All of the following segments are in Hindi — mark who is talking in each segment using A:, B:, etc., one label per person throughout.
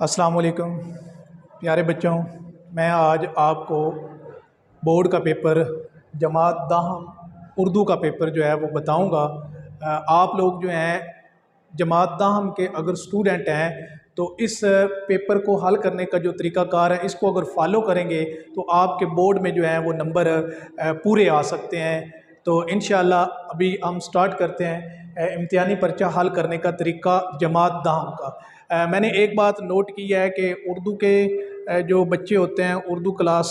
A: अस्सलाम वालेकुम प्यारे बच्चों, मैं आज आपको बोर्ड का पेपर जमात दाहम उर्दू का पेपर जो है वो बताऊंगा। आप लोग जो हैं जमात दाहम के अगर स्टूडेंट हैं तो इस पेपर को हल करने का जो तरीक़ाकार है इसको अगर फॉलो करेंगे तो आपके बोर्ड में जो है वो नंबर पूरे आ सकते हैं। तो इंशाअल्लाह अभी हम स्टार्ट करते हैं इम्तिहानी पर्चा हल करने का तरीका जमात दाहम का। मैंने एक बात नोट की है कि उर्दू के जो बच्चे होते हैं उर्दू क्लास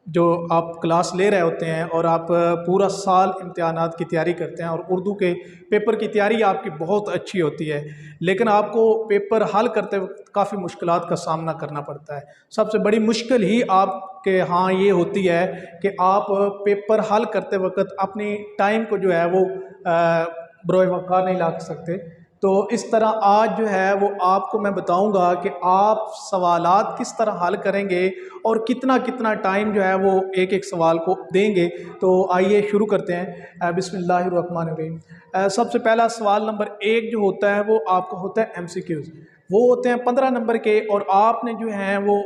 A: जो आप क्लास ले रहे होते हैं और आप पूरा साल इम्तिहानात की तैयारी करते हैं और उर्दू के पेपर की तैयारी आपकी बहुत अच्छी होती है, लेकिन आपको पेपर हल करते वक्त काफ़ी मुश्किलात का सामना करना पड़ता है। सबसे बड़ी मुश्किल ही आपके हाँ ये होती है कि आप पेपर हल करते वक्त अपनी टाइम को जो है वो बरोए वक़्त नहीं ला सकते। तो इस तरह आज जो है वो आपको मैं बताऊंगा कि आप सवालात किस तरह हल करेंगे और कितना कितना टाइम जो है वो एक एक सवाल को देंगे। तो आइए शुरू करते हैं। बिस्मिल्लाहिर्रहमानिर्रहीम। सबसे पहला सवाल नंबर 1 जो होता है वो आपका होता है एमसीक्यूज़। वो होते हैं 15 नंबर के और आपने जो है वो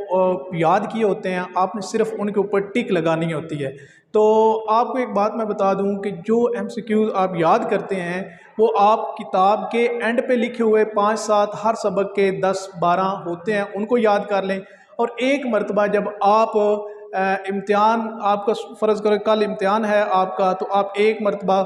A: याद किए होते हैं, आपने सिर्फ उनके ऊपर टिक लगानी होती है। तो आपको एक बात मैं बता दूं कि जो एमसीक्यूज़ आप याद करते हैं वो आप किताब के एंड पे लिखे हुए 5-7 हर सबक के 10-12 होते हैं, उनको याद कर लें। और एक मरतबा जब आप इम्तिहान आपका फ़र्ज़ करें कल इम्तिहान है आपका, तो आप एक मरतबा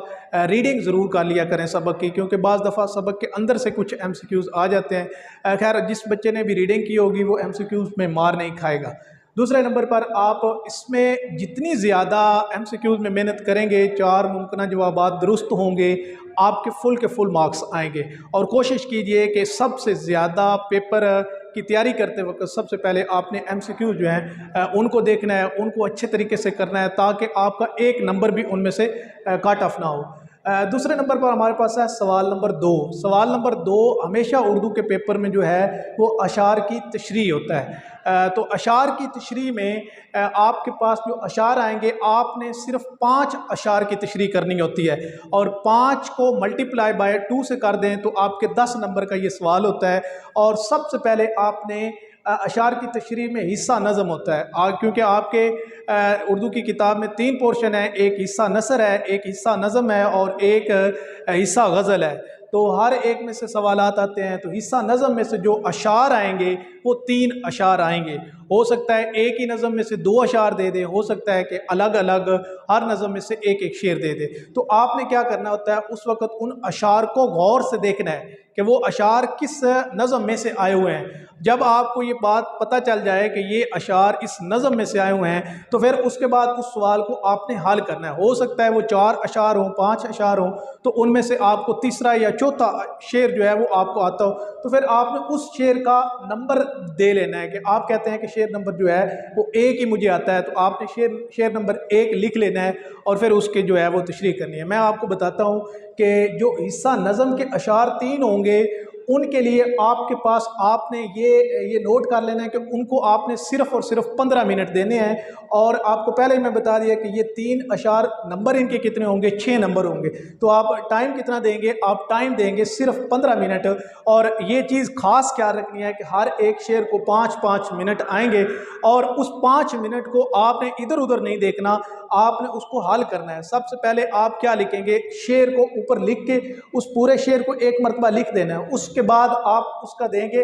A: रीडिंग ज़रूर कर लिया करें सबक की, क्योंकि बाज़ दफ़ा सबक के अंदर से कुछ एमसीक्यूज़ आ जाते हैं। खैर जिस बच्चे ने भी रीडिंग की होगी वो एमसीक्यूज़ में मार नहीं खाएगा। दूसरे नंबर पर आप इसमें जितनी ज़्यादा एमसीक्यूज़ में मेहनत करेंगे, 4 मुमकिन जवाबात दुरुस्त होंगे, आपके फुल के फुल मार्क्स आएंगे। और कोशिश कीजिए कि सबसे ज़्यादा पेपर की तैयारी करते वक्त सबसे पहले आपने एमसीक्यू जो हैं उनको देखना है, उनको अच्छे तरीके से करना है ताकि आपका एक नंबर भी उनमें से कट ऑफ ना हो। दूसरे नंबर पर हमारे पास है सवाल नंबर 2। सवाल नंबर 2 हमेशा उर्दू के पेपर में जो है वो अशार की तशरीह होता है। तो अशार की तशरीह में आपके पास जो अशार आएंगे आपने सिर्फ 5 अशार की तशरीह करनी होती है और 5 को मल्टीप्लाई बाय 2 से कर दें तो आपके 10 नंबर का ये सवाल होता है। और सबसे पहले आपने अशार की तशरीह में हिस्सा नज़म होता है, क्योंकि आपके उर्दू की किताब में 3 पोर्शन है, एक हिस्सा नसर है, एक हिस्सा नज़म है और एक हिस्सा गज़ल है। तो हर एक में से सवालात आते हैं। तो हिस्सा नज़म में से जो अशार आएंगे वो 3 अशार आएंगे। हो सकता है एक ही नज़म में से 2 अशार दे दें, हो सकता है कि अलग अलग हर नज़म में से एक एक शेर दे दे। तो आपने क्या करना होता है, उस वक़्त उन अशार को गौर से देखना है कि वो अशार किस नज़म में से आए हुए हैं। जब आपको ये बात पता चल जाए कि ये अशार इस नज़म में से आए हुए हैं तो फिर उसके बाद उस सवाल को आपने हल करना है। हो सकता है वो 4 अशार हों, 5 अशार हों, तो उनमें से आपको तीसरा या चौथा शेर जो है वो आपको आता हो, तो फिर आपने उस शेर का नंबर दे लेना है कि आप कहते हैं कि शेर नंबर जो है वो 1 ही मुझे आता है, तो आपने शेर नंबर 1 लिख लेना है और फिर उसके जो है वो तशरीह करनी है। मैं आपको बताता हूँ कि जो हिस्सा नज़म के अशार 3 होंगे उनके लिए आपके पास आपने ये नोट कर लेना है कि उनको आपने सिर्फ और सिर्फ 15 मिनट देने हैं। और आपको पहले ही मैं बता दिया कि ये 3 अशार नंबर इनके कितने होंगे, 6 नंबर होंगे। तो आप टाइम कितना देंगे, आप टाइम देंगे सिर्फ 15 मिनट। और ये चीज़ खास ख्याल रखनी है कि हर एक शेर को 5-5 मिनट आएंगे और उस 5 मिनट को आपने इधर उधर नहीं देखना, आपने उसको हल करना है। सबसे पहले आप क्या लिखेंगे, शेर को ऊपर लिख के उस पूरे शेर को एक मरतबा लिख देना है। उसके बाद आप उसका देंगे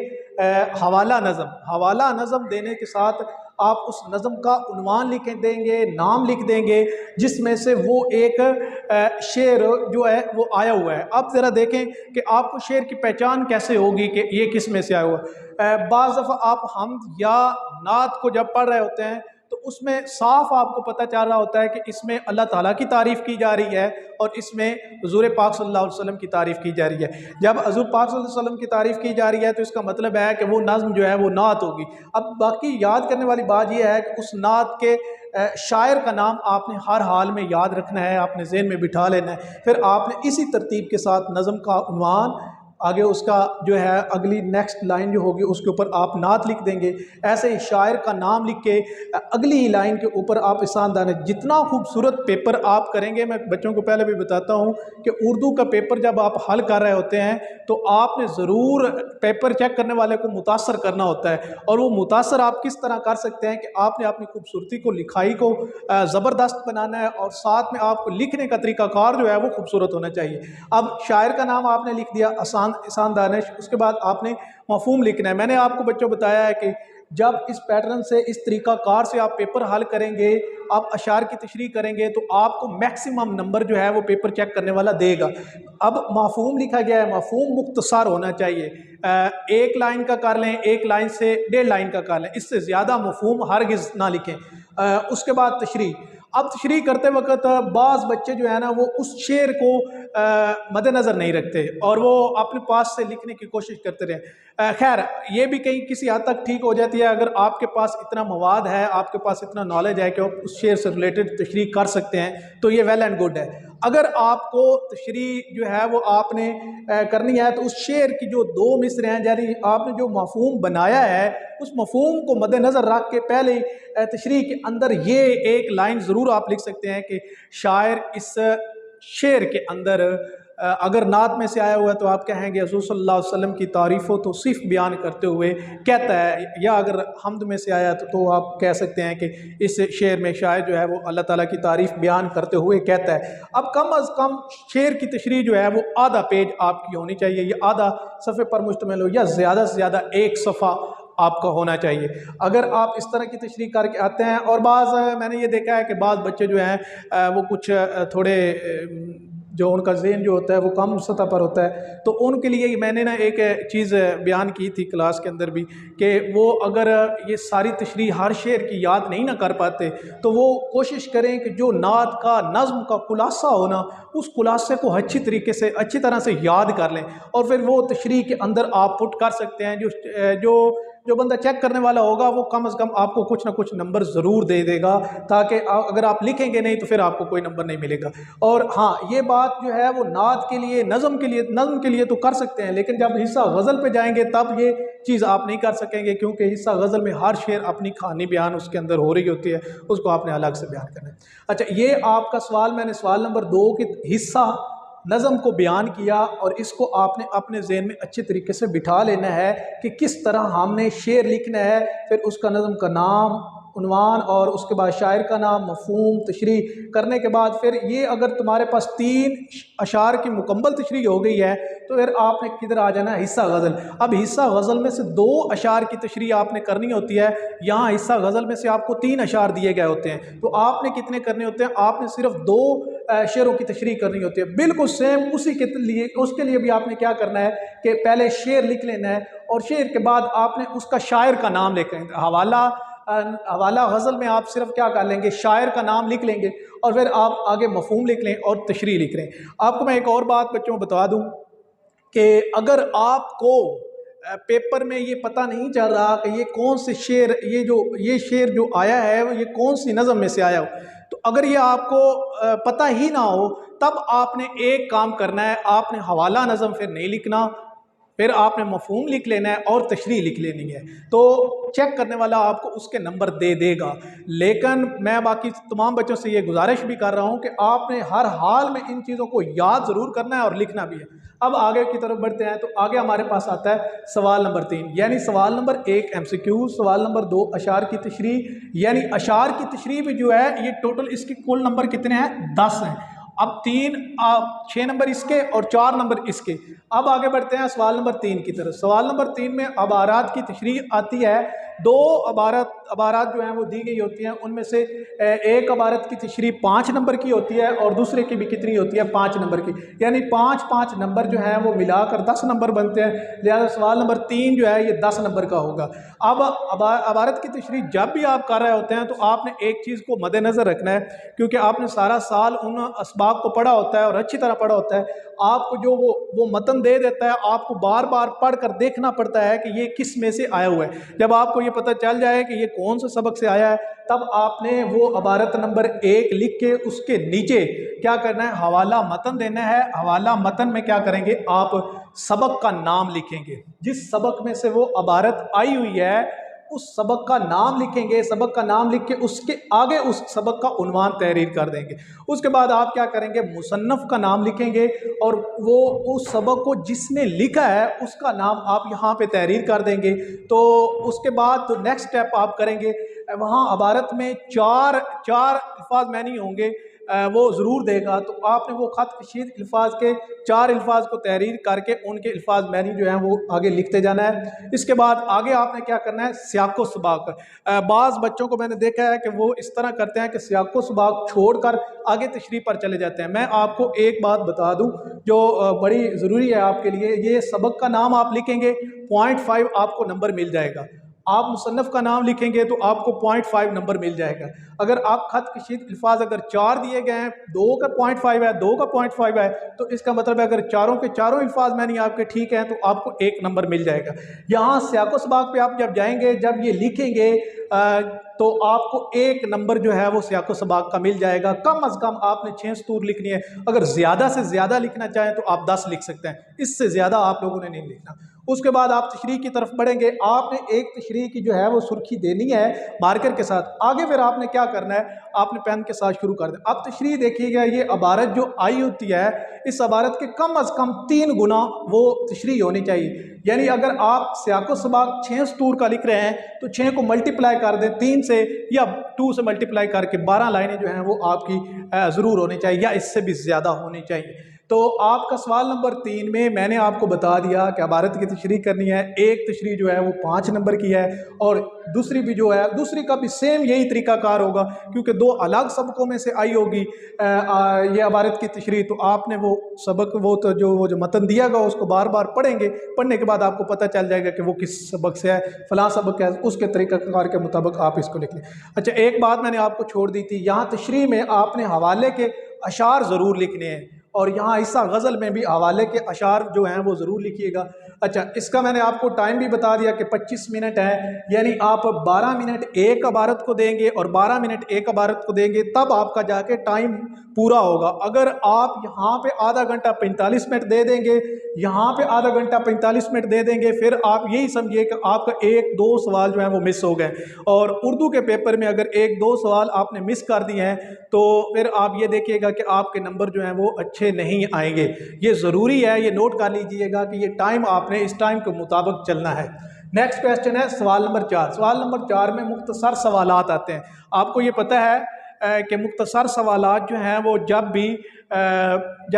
A: हवाला नज़म। हवाला नज़म देने के साथ आप उस नज़म का उन्वान लिख देंगे, नाम लिख देंगे जिसमें से वो एक शेर जो है वो आया हुआ है। अब ज़रा देखें कि आपको शेर की पहचान कैसे होगी कि ये किस में से आया हुआ है। बाज़ दफ़ा आप हम या नात को जब पढ़ रहे होते हैं तो उसमें साफ आपको पता चल रहा होता है कि इसमें अल्लाह ताला की तारीफ़ की जा रही है और इसमें हुज़ूर पाक सल्लल्लाहु अलैहि वसल्लम की तारीफ़ की जा रही है। जब हुज़ूर पाक सल्लल्लाहु अलैहि वसल्लम की तारीफ़ की जा रही है तो इसका मतलब है कि वो नज़्म जो है वो नात होगी। अब बाकी याद करने वाली बात यह है कि उस नात के शायर का नाम आपने हर हाल में याद रखना है, आपने ज़हन में बिठा लेना है। फिर आपने इसी तरतीब के साथ नज़म का उन्वान, आगे उसका जो है अगली नेक्स्ट लाइन जो होगी उसके ऊपर आप नात लिख देंगे। ऐसे ही शायर का नाम लिख के अगली लाइन के ऊपर आप इहसान दानिश, जितना खूबसूरत पेपर आप करेंगे। मैं बच्चों को पहले भी बताता हूँ कि उर्दू का पेपर जब आप हल कर रहे होते हैं तो आपने ज़रूर पेपर चेक करने वाले को मुतासर करना होता है, और वो मुतासर आप किस तरह कर सकते हैं कि आपने अपनी खूबसूरती को, लिखाई को ज़बरदस्त बनाना है, और साथ में आपको लिखने का तरीक़ाकार जो है वो खूबसूरत होना चाहिए। अब शायर का नाम आपने लिख दिया इहसान दानिश, उसके बाद आपने मफ़हूम लिखना है। मैंने आपको बच्चों बताया है कि जब इस पैटर्न से, इस तरीक़ाकार से आप पेपर हल करेंगे, आप अशार की तशरीह करेंगे, तो आपको मैक्सिमम नंबर जो है वो पेपर चेक करने वाला देगा। अब मफ़हूम लिखा गया है, मफ़हूम मुख्तसर होना चाहिए। एक लाइन का कर लें, एक लाइन से 1.5 लाइन का कर लें, इससे ज़्यादा मफ़हूम हरगिज़ ना लिखें। उसके बाद तशरीह। अब तशरीह करते वक्त बाज़ बच्चे जो है ना वो उस शेर को मद्देनज़र नहीं रखते और वो अपने पास से लिखने की कोशिश करते रहे। खैर ये भी कहीं किसी हद तक ठीक हो जाती है अगर आपके पास इतना मवाद है, आपके पास इतना नॉलेज है कि आप उस शेर से रिलेटेड तशरीह कर सकते हैं, तो ये वेल एंड गुड है। अगर आपको तशरीह जो है वो आपने करनी है तो उस शेर की जो 2 मिसरे हैं, यानी आपने जो मफ़हूम बनाया है उस मफ़हूम को मद्देनज़र रख के पहले तशरीह के अंदर ये एक लाइन ज़रूर आप लिख सकते हैं कि शायर इस शेर के अंदर अगर नात में से आया हुआ है तो आप कहेंगे हुज़ूर सल्लल्लाहु अलैहि वसल्लम की तारीफ़ों तो सिर्फ बयान करते हुए कहता है, या अगर हमद में से आया तो आप कह सकते हैं कि इस शेर में शायर जो है वो अल्लाह ताला की तारीफ़ बयान करते हुए कहता है। अब कम अज़ कम शेर की तशरीह जो है वो आधा पेज आपकी होनी चाहिए, या आधा सफ़े पर मुश्तमिल हो, या ज़्यादा से ज़्यादा 1 सफ़ा आपका होना चाहिए। अगर आप इस तरह की तशरीह करके आते हैं, और मैंने ये देखा है कि बाज़ बच्चे जो हैं वो कुछ थोड़े जो उनका ज़हन जो होता है वो कम सतह पर होता है, तो उनके लिए मैंने ना एक चीज़ बयान की थी क्लास के अंदर भी कि वो अगर ये सारी तशरीह हर शेर की याद नहीं ना कर पाते तो वो कोशिश करें कि जो नात का, नज़्म का खुलासा हो ना, उस खुलासे को अच्छी तरीके से, अच्छी तरह से याद कर लें, और फिर वो तशरीह के अंदर आप पुट कर सकते हैं। जो जो बंदा चेक करने वाला होगा वो कम से कम आपको कुछ ना कुछ नंबर ज़रूर दे देगा, ताकि अगर आप लिखेंगे नहीं तो फिर आपको कोई नंबर नहीं मिलेगा। और हाँ, ये बात जो है वो नात के लिए, नज़म के लिए तो कर सकते हैं, लेकिन जब हिस्सा गज़ल पे जाएंगे तब ये चीज़ आप नहीं कर सकेंगे, क्योंकि हिस्सा गज़ल में हर शेर अपनी कहानी बयान उसके अंदर हो रही होती है, उसको आपने अलग से बयान करना है। अच्छा, ये आपका सवाल, मैंने सवाल नंबर 2 के हिस्सा नज़म को बयान किया, और इसको आपने अपने ज़हन में अच्छे तरीके से बिठा लेना है कि किस तरह हमने शेर लिखना है, फिर उसका नज़म का नाम, उन्वान, और उसके बाद शायर का नाम, मफ़हूम, तशरीह करने के बाद फिर ये अगर तुम्हारे पास 3 अशार की मुकम्मल तशरीह हो गई है तो फिर आपने किधर आ जाना है, हिस्सा गज़ल। अब हिस्सा गज़ल में से 2 अशार की तशरीह आपने करनी होती है, यहाँ हिस्सा गज़ल में से आपको 3 अशार दिए गए होते हैं, तो आपने कितने करने होते हैं, आपने सिर्फ 2 शेरों की तशरीह करनी होती है। बिल्कुल सेम उसी के लिए, उसके लिए भी आपने क्या करना है कि पहले शेर लिख लेना है, और शेर के बाद आपने उसका शायर का नाम लिख लेना। हवाला गज़ल में आप सिर्फ क्या कर लेंगे, शायर का नाम लिख लेंगे, और फिर आप आगे मफ़हूम लिख लें और तशरीह लिख लें। आपको मैं एक और बात बच्चों बता दूं कि अगर आपको पेपर में ये पता नहीं चल रहा कि ये कौन से शेर, ये शेर जो आया है ये कौन सी नज़म में से आया हो, तो अगर ये आपको पता ही ना हो, तब आपने एक काम करना है, आपने हवाला नज़म फिर नहीं लिखना, फिर आपने मफ़हूम लिख लेना है और तशरीह लिख लेनी है, तो चेक करने वाला आपको उसके नंबर दे देगा। लेकिन मैं बाकी तमाम बच्चों से ये गुजारिश भी कर रहा हूँ कि आपने हर हाल में इन चीज़ों को याद ज़रूर करना है और लिखना भी है। अब आगे की तरफ बढ़ते हैं, तो आगे हमारे पास आता है सवाल नंबर 3, यानी सवाल नंबर 1 MCQ, सवाल नंबर 2 अशार की तशरीह, यानी अशार की तशरीह भी जो है ये टोटल इसके कुल नंबर कितने हैं, 10 हैं। अब 6 नंबर इसके और 4 नंबर इसके। अब आगे बढ़ते हैं सवाल नंबर 3 की तरफ। सवाल नंबर 3 में अबारात की तशरीह आती है। 2 अबारात जो हैं वो दी गई होती हैं, उनमें से एक अबारत की तशरीह 5 नंबर की होती है और दूसरे की भी कितनी होती है, 5 नंबर की, यानी 5 नंबर जो हैं वो मिलाकर 10 नंबर बनते हैं। लिहाजा सवाल नंबर 3 जो है ये 10 नंबर का होगा। अब अबारत की तशरीह जब भी आप कर रहे होते हैं तो आपने एक चीज़ को मद्देनज़र रखना है, क्योंकि आपने सारा साल उन असबाब को पढ़ा होता है और अच्छी तरह पढ़ा होता है। आपको जो वो मतन दे देता है, आपको बार बार पढ़ कर देखना पड़ता है कि ये किस में से आया हुआ है। जब आपको ये पता चल जाए कि ये कौन से सबक से आया है, तब आपने वो अबारत नंबर 1 लिख के उसके नीचे क्या करना है, हवाला मतन देना है। हवाला मतन में क्या करेंगे, आप सबक का नाम लिखेंगे। जिस सबक में से वो इबारत आई हुई है उस सबक का नाम लिखेंगे। सबक का नाम लिख के उसके आगे उस सबक का उन्वान तहरीर कर देंगे। उसके बाद आप क्या करेंगे, मुसन्नफ़ का नाम लिखेंगे और वो उस सबक को जिसने लिखा है उसका नाम आप यहाँ पे तहरीर कर देंगे। तो उसके बाद तो नेक्स्ट स्टेप आप करेंगे, वहाँ इबारत में चार अल्फाज मैनी होंगे, वो ज़रूर देगा। तो आपने वो ख़त कशीद अल्फाज के 4 अल्फाज को तहरीर करके उनके अल्फाज मैनी जो हैं वो आगे लिखते जाना है। इसके बाद आगे आपने क्या करना है, सियाक़ो सबाक़। बाज़ बच्चों को मैंने देखा है कि वो इस तरह करते हैं कि सियाक़ो सबाक़ छोड़कर आगे तशरीह पर चले जाते हैं। मैं आपको एक बात बता दूं जो बड़ी ज़रूरी है आपके लिए, ये सबक का नाम आप लिखेंगे 0.5 आपको नंबर मिल जाएगा। आप मुसन्नफ़ का नाम लिखेंगे तो आपको 0.5 नंबर मिल जाएगा। अगर आप ख़त कशीद अल्फाज अगर 4 दिए गए हैं, 2 का 0.5 है, 2 का 0.5 है, तो इसका मतलब है अगर चारों के चारों अल्फाज मैंने आपके ठीक हैं तो आपको 1 नंबर मिल जाएगा। यहाँ सियाक़ो सबाक़ पे आप जब जाएंगे, जब ये लिखेंगे तो आपको 1 नंबर जो है वो सियाक़ो सबाक़ का मिल जाएगा। कम अज़ कम आपने 6 सतूर लिखनी है। अगर ज़्यादा से ज़्यादा लिखना चाहें तो आप 10 लिख सकते हैं, इससे ज़्यादा आप लोगों ने नहीं लिखना। उसके बाद आप तशरीह की तरफ बढ़ेंगे। आपने एक तशरीह की जो है वो सुर्खी देनी है मार्कर के साथ। आगे फिर आपने क्या करना है, आपने पेन के साथ शुरू कर दें। अब तशरीह देखिएगा, ये इबारत जो आई होती है इस इबारत के कम अज़ कम 3 गुना वो तशरीह होनी चाहिए। यानी अगर आप सियाक़ो सबाक़ 6 सतूर का लिख रहे हैं तो 6 को मल्टीप्लाई कर दें 3 से या 2 से मल्टीप्लाई करके 12 लाइनें जो हैं वो आपकी ज़रूर होनी चाहिए या इससे भी ज़्यादा होनी चाहिए। तो आपका सवाल नंबर 3 में मैंने आपको बता दिया कि इबारत की तशरीह करनी है। एक तशरीह जो है वो 5 नंबर की है और दूसरी भी जो है, दूसरी का भी सेम यही तरीकाकार होगा क्योंकि 2 अलग सबकों में से आई होगी ये इबारत की तशरीह। तो आपने वो सबक वो जो मतन दिया गया उसको बार बार पढ़ेंगे। पढ़ने के बाद आपको पता चल जाएगा कि वो किस सबक से है, फलां सबक है, उसके तरीकाकार के मुताबिक आप इसको लिख लें। अच्छा, एक बात मैंने आपको छोड़ दी थी, यहाँ तशरीह में आपने हवाले के अशार ज़रूर लिखने हैं और यहाँ हिस्सा गज़ल में भी हवाले के अशार जो हैं वो ज़रूर लिखिएगा। अच्छा, इसका मैंने आपको टाइम भी बता दिया कि 25 मिनट है, यानी आप 12 मिनट एक इबारत को देंगे और 12 मिनट एक इबारत को देंगे, तब आपका जाके टाइम पूरा होगा। अगर आप यहाँ पे आधा घंटा 45 मिनट दे देंगे, यहाँ पे आधा घंटा 45 मिनट दे देंगे, फिर आप यही समझिए कि आपका 1-2 सवाल जो है वो मिस हो गए। और उर्दू के पेपर में अगर 1-2 सवाल आपने मिस कर दिए हैं तो फिर आप ये देखिएगा कि आपके नंबर जो हैं वो अच्छे नहीं आएंगे। ये ज़रूरी है, ये नोट कर लीजिएगा कि ये टाइम आपने इस टाइम के मुताबिक चलना है। नेक्स्ट क्वेश्चन है सवाल नंबर 4। सवाल नंबर 4 में मुख्तसर सवालात आते हैं। आपको ये पता है कि मुख्तसर सवालात जो हैं वो जब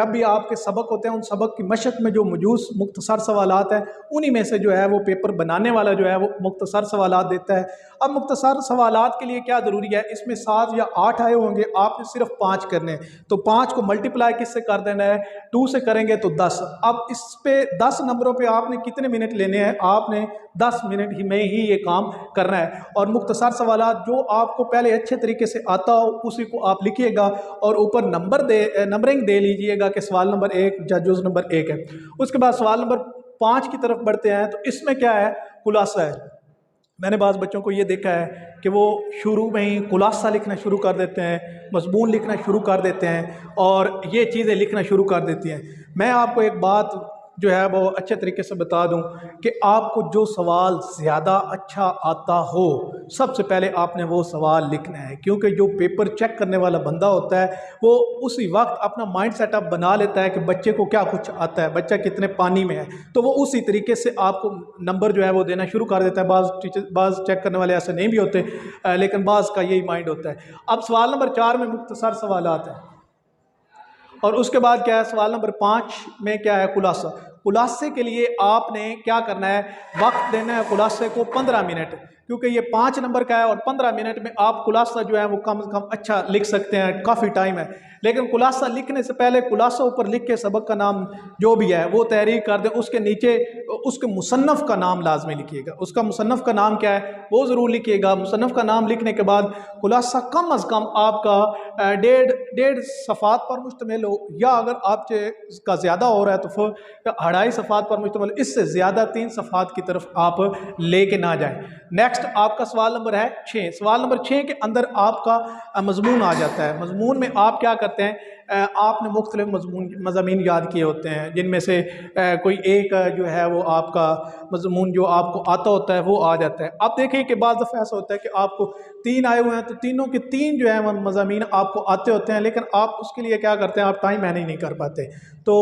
A: भी आपके सबक होते हैं, उन सबक की मशक में जो मौजूद मुख्तसर सवालात हैं उन्हीं में से जो है वो पेपर बनाने वाला जो है वो मुख्तसर सवालात देता है। अब मुख्तसर सवालात के लिए क्या ज़रूरी है, इसमें 7 या 8 आए होंगे, आपने सिर्फ 5 करने हैं। तो 5 को मल्टीप्लाई किससे कर देना है, 2 से करेंगे तो 10। अब इस पे 10 नंबरों पे आपने कितने मिनट लेने हैं, आपने 10 मिनट ही में ही ये काम करना है। और मुख्तसर सवालात जो आपको पहले अच्छे तरीके से आता हो उसी को आप लिखिएगा और ऊपर नंबरिंग दे लीजिएगा कि सवाल नंबर 1 या जुज़ नंबर 1 है। उसके बाद सवाल नंबर 5 की तरफ बढ़ते हैं। तो इसमें क्या है, खुलासा है। मैंने बाज़ बच्चों को ये देखा है कि वो शुरू में ही खुलासा लिखना शुरू कर देते हैं, मज़मून लिखना शुरू कर देते हैं और ये चीज़ें लिखना शुरू कर देती हैं। मैं आपको एक बात जो है वो अच्छे तरीके से बता दूं कि आपको जो सवाल ज़्यादा अच्छा आता हो सबसे पहले आपने वो सवाल लिखना है, क्योंकि जो पेपर चेक करने वाला बंदा होता है वो उसी वक्त अपना माइंड सेटअप बना लेता है कि बच्चे को क्या कुछ आता है, बच्चा कितने पानी में है, तो वो उसी तरीके से आपको नंबर जो है वो देना शुरू कर देता है। बाज़ चेक करने वाले ऐसे नहीं भी होते, लेकिन बाज़ का यही माइंड होता है। अब सवाल नंबर 4 में मुख्तसर सवालात हैं और उसके बाद क्या है, सवाल नंबर 5 में क्या है, खुलासा। खुलासे के लिए आपने क्या करना है, वक्त देना है खुलासे को 15 मिनट, क्योंकि ये 5 नंबर का है और 15 मिनट में आप खुलासा जो है वो कम से कम अच्छा लिख सकते हैं, काफ़ी टाइम है। लेकिन खुलासा लिखने से पहले खुलासा ऊपर लिख के सबक का नाम जो भी है वो तहरीर कर दें, उसके नीचे उसके मुसन्नफ़ का नाम लाजमी लिखिएगा। उसका मुसन्नफ़ का नाम क्या है वो ज़रूर लिखिएगा। मुसन्नफ़ का नाम लिखने के बाद खुलासा कम अज़ कम आपका डेढ़ सफ़ात पर मुश्तमिल हो, या अगर आपसे इसका ज़्यादा हो रहा है तो फिर 2.5 सफ़ात पर मुश्तमिल, इससे ज़्यादा 3 सफ़ात की तरफ आप लेके ना जाएं। नेक्स्ट आपका सवाल नंबर है 6। सवाल नंबर 6 के अंदर आपका मजमून आ जाता है। मजमून में आप क्या करते हैं, आपने मुख्तलिफ मज़ामीन याद किए होते हैं, जिनमें से कोई एक जो है वो आपका मज़मून जो आपको आता होता है वो आ जाता है। आप देखें कि बाज़ दफ़ा ऐसा होता है कि आपको 3 आए हुए हैं तो तीनों के 3 जो है मज़ामीन आपको आते होते हैं, लेकिन आप उसके लिए क्या करते हैं, आप टाइम मैनेज नहीं कर पाते। तो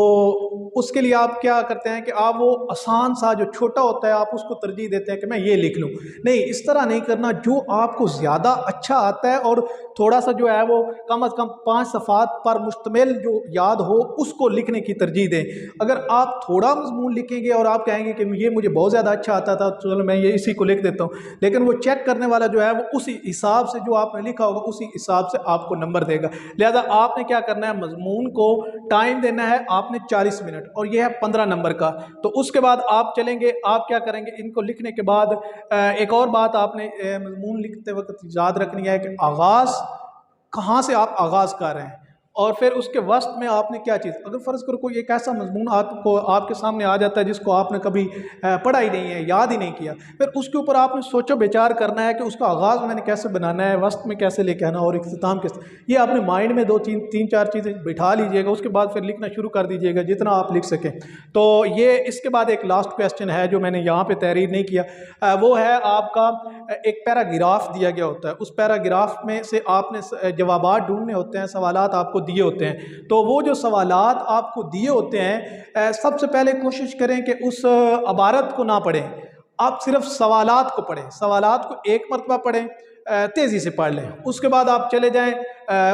A: उसके लिए आप क्या करते हैं कि आप वो आसान सा जो छोटा होता है आप उसको तरजीह देते हैं कि मैं ये लिख लूँ। नहीं, इस तरह नहीं करना। जो आपको ज़्यादा अच्छा आता है और थोड़ा सा जो है वो कम अज़ कम 5 सफ़ात पर मुश्तमिल जो याद हो उसको लिखने की तरजीह दें। अगर आप थोड़ा मज़मून लिखेंगे और आप कहेंगे कि ये मुझे बहुत ज़्यादा अच्छा आता था तो चलो मैं ये इसी को लिख देता हूँ, लेकिन वो चेक करने वाला जो है वो उसी हिसाब से जो आपने लिखा होगा उसी हिसाब से आपको नंबर देगा। लिहाजा आपने क्या करना है, मज़मून को टाइम देना है आपने 40 मिनट और यह है 15 नंबर का। तो उसके बाद आप चलेंगे, आप क्या करेंगे, इनको लिखने के बाद एक और बात आपने मज़मून लिखते वक्त याद रखनी है कि आगाज़ कहाँ से आप आगाज़ कर रहे हैं और फिर उसके वस्त में आपने क्या चीज़, अगर फ़र्ज़ करो कोई एक ऐसा मज़मून आपको आपके सामने आ जाता है जिसको आपने कभी पढ़ा ही नहीं है, याद ही नहीं किया, फिर उसके ऊपर आपने सोचो विचार करना है कि उसका आगाज़ मैंने कैसे बनाना है, वस्त में कैसे लेके आना और इख्तिताम कैसे। ये अपने माइंड में 2-3-4 चीज़ें बिठा लीजिएगा, उसके बाद फिर लिखना शुरू कर दीजिएगा जितना आप लिख सकें। तो ये इसके बाद एक लास्ट क्वेश्चन है जो मैंने यहाँ पर तहरीर नहीं किया, वो है आपका एक पैराग्राफ दिया गया होता है, उस पैराग्राफ में से आपने जवाबात ढूंढने होते हैं, सवालात आपको दिए होते हैं। तो वो जो सवालात आपको दिए होते हैं, सबसे पहले कोशिश करें कि उस इबारत को ना पढ़ें, आप सिर्फ सवालात को पढ़ें, सवालात को एक मरतबा पढ़ें, तेज़ी से पढ़ लें। उसके बाद आप चले जाएं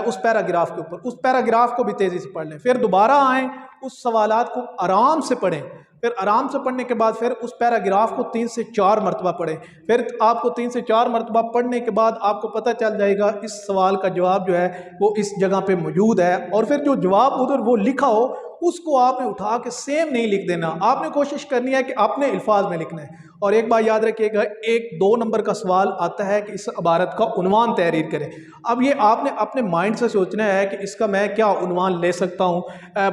A: उस पैराग्राफ के ऊपर, उस पैराग्राफ को भी तेज़ी से पढ़ लें, फिर दोबारा आएँ, उस सवालात को आराम से पढ़ें, फिर आराम से पढ़ने के बाद फिर उस पैराग्राफ को 3 से 4 मरतबा पढ़ें। फिर आपको 3 से 4 मरतबा पढ़ने के बाद आपको पता चल जाएगा इस सवाल का जवाब जो है वो इस जगह पे मौजूद है, और फिर जो जवाब उधर वो लिखा हो उसको आपने उठा के सेम नहीं लिख देना, आपने कोशिश करनी है कि अपने अल्फाज में लिखना है। और एक बात याद रखिएगा, 1-2 नंबर का सवाल आता है कि इस इबारत का उन्वान तहरीर करें। अब ये आपने अपने माइंड से सोचना है कि इसका मैं क्या उन्वान ले सकता हूँ।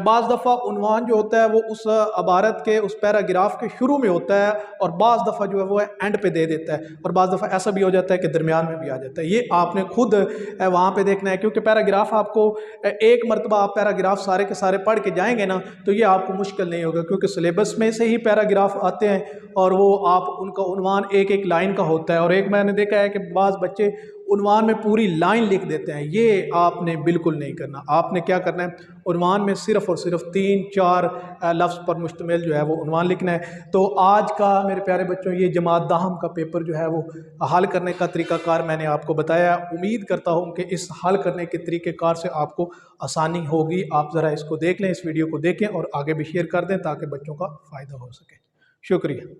A: बाज़ दफ़ा उन्वान जो होता है वो उस इबारत के उस पैराग्राफ के शुरू में होता है और बाज़ दफ़ा जो है वो एंड पे दे देता है, और बाज़ दफ़ा ऐसा भी हो जाता है कि दरमियान में भी आ जाता है। ये आपने खुद वहाँ पे देखना है, क्योंकि पैराग्राफ आपको एक मरतबा आप पैराग्राफ सारे के सारे पढ़ के जाएंगे ना तो ये आपको मुश्किल नहीं होगा, क्योंकि सिलेबस में से ही पैराग्राफ आते हैं और वो आप उनका उन्वान एक एक लाइन का होता है। और एक मैंने देखा है कि बाज़ बच्चे उन्वान में पूरी लाइन लिख देते हैं, ये आपने बिल्कुल नहीं करना। आपने क्या करना है, उन्वान में सिर्फ़ और सिर्फ 3-4 लफ्ज़ पर मुश्तमिल जो है वो उन्वान लिखना है। तो आज का मेरे प्यारे बच्चों ये जमात दाहम का पेपर जो है वो हल करने का तरीक़ाकार मैंने आपको बताया। उम्मीद करता हूँ कि इस हल करने के तरीक़ेकार से आपको आसानी होगी। आप ज़रा इसको देख लें, इस वीडियो को देखें और आगे भी शेयर कर दें ताकि बच्चों का फ़ायदा हो सके। शुक्रिया।